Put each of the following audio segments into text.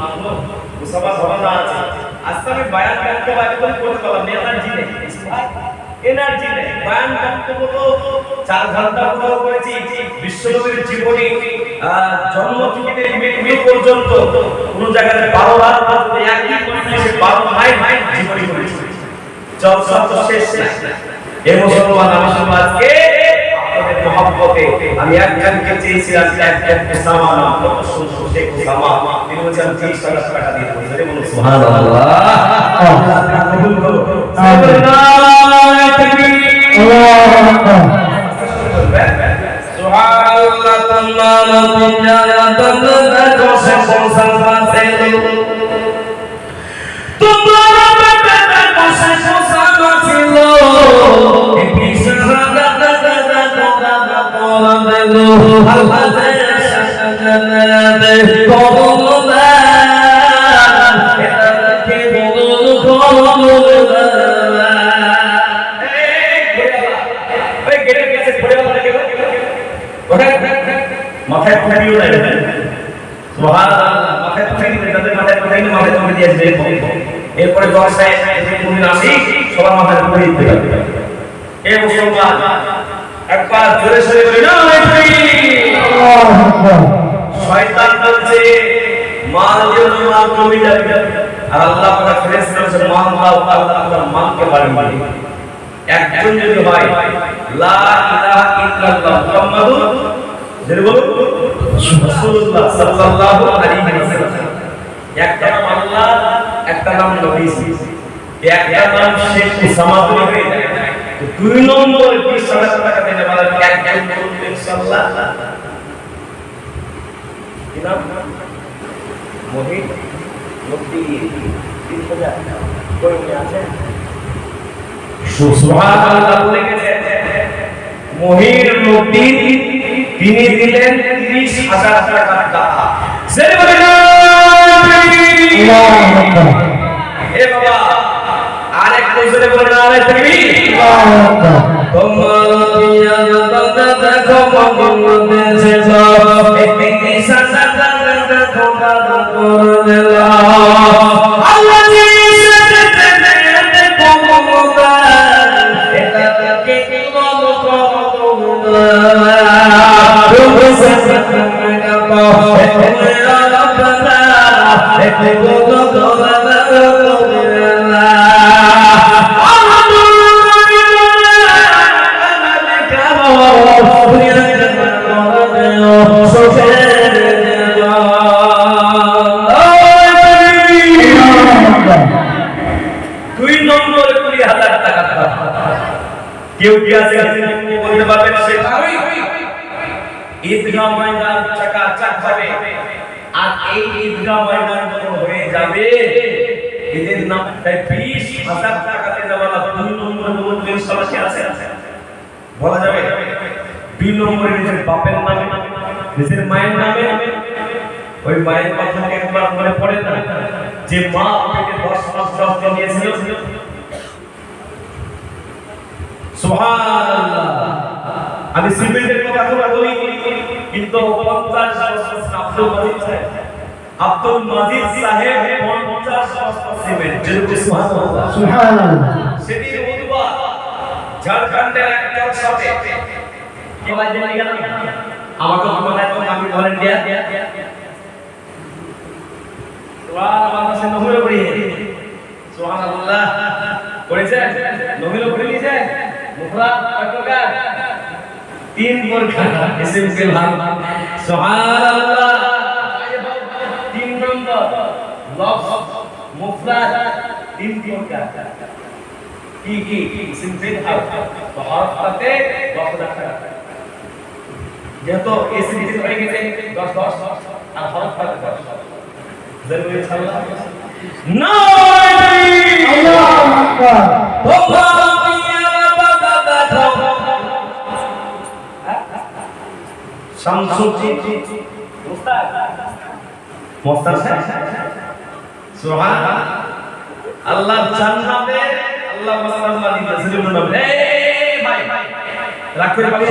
মানলো মুসাফা ধরা আছে আজকে আমি বয়ান করতে একদম করতে পারলাম এনার্জি নেই এনার্জি নেই বয়ান বক্তব্য তো 4 ঘন্টা পুরো করেছি বিশ্বনবীর জীবনী জন্ম থেকে মৃত্যু পর্যন্ত কোন জায়গায় 12 রাত পর্যন্ত একই পরিবেশে 12 মাইল জীবনী করেছি জলসা তো শেষ নাই এই মুসলমান আমি শুধু আজকে আপনাদের মহব্বতে আমি একজনকে চেয়েছিলাম একজন উসামা নাম কত সুন্দর শেখ উসামা তিনি বলেছেন 30,000 টাকা দিয়ে দেব বলুন সুবহানাল্লাহ আল্লাহ কবুল করো সুবহানাল্লাহ তাকবীর আল্লাহু আকবার সুবহানাল্লাহ তাআলা তিজারাতান দেখো সে কোসাল পাশে তোমরা বেটা কোসে কোসাল ছিল এই বিশাল আল্লাহ জান্নাতে কবুলদা এটাকে বলুন কবুলদা এই গেটের কাছে পড়ে লাগে ওটা মাথায় পড়িও না সুবহানাল্লাহ মাথায় পড়িয়ে তাদের মাথায় পড়িয়ে মাথায় তুমি দিয়ে আসবে এরপরে দশায় কোনদিন আসি সবার মাথায় পড়িয়ে দিতে হবে এই মুসলমান একবার জোরে জোরে বলি না আল্লাহু আকবার শয়তান বলছে মাল জন্য মাল কমে যাবে আর আল্লাহ পাক ফেরেশতা বলেছে মান দাও আল্লাহ তাআলা মানকে বাড়ি একজন যদি হয় লা ইলাহা ইল্লাল্লাহ মুহাম্মাদুর রাসূলুল্লাহ সাল্লাল্লাহু আলাইহি ওয়াসাল্লাম একটা নাম আল্লাহ একটা নাম নবী একটা নাম শেখ উসামা হয়ে যায় দুই নম্বর 20,000 টাকা দেনে বলা একজন করুন ইনশাআল্লাহ কি নাম মহিন মুক্তি 30,000 কোন আছে সুবহানাল্লাহ বলে গেছে মহিন মুক্তি তিনি দিলেন 30,000 টাকা দাতা সেই বলে না আল্লাহু আকবার এ বাবা আরেক বছরে বলে না আরে তাকবীর আল্লাহু আকবার তোমার পিয়ার বান্দা দেখো মোহাম্মদের শেষা এই সাদা দেখো বাবা করলা আল্লাহ জি সাথে কমবা এটা কে বল কমবা রূপ সাথে গাবা এ রাব্বানা এ বল করলা কেউ কি আছে বলতে পারবেন সেটাই ঈদগাহ ময়দান চাকাচাক হবে আর এই ঈদগাহ ময়দান যখন হয়ে যাবে এদের নাম 20,000 টাকা দেওয়া वाला 2 নম্বরে বলতে সমস্যা আছে বলা যাবে 2 নম্বরে নিজের বাপের নামে নিজের মায়ের নামে ওই মায়ের কথা একবার মনে পড়ে না যে মা পেটে 10 মাস রক্ত নিয়েছিল সুবহানাল্লাহ আমি সিমেন্টের কথা বলি কিন্তু 50 বছর আব্দুল মাজিদ সাহেব 50 বছর সিমেন্ট যেটা সুবহানাল্লাহ সুবহানাল্লাহ সেদিন উদবা ঝাড়খণ্ডের একজন সাথে কি আওয়াজ জানি গেল আমাকে মনে হয় আমি ভলান্টিয়ার সুবহানাল্লাহ বাংলাদেশে নহরে পড়ি সুবহানাল্লাহ পড়েছে নহরে পড়ে নিয়েছে মুখরা কতকার 3 প্রকার এসএম কে ভাগ সুবহানাল্লাহ 3 নম্বর লফজ মুফরাদ 3 প্রকার কি এসএম কে ভাগ হরফতে 10 টাকা যেহেতু এসএম কে হয়ে গেছে 10 আর হরফতে 10 জরুরি ইনশাআল্লাহ নাই আল্লাহু আকবার শামসুদ্দিন মুস্তাদ সুবহানাল্লাহ আল্লাহ জান্নাতে আল্লাহ মুস্তাদ দিয়েছেন এই ভাই লাখের বাড়ি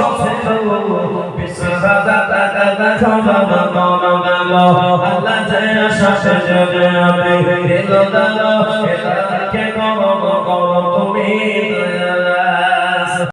আল্লাহ জয় শাসে জয় দিল দাও এলাকে গম করো তুমি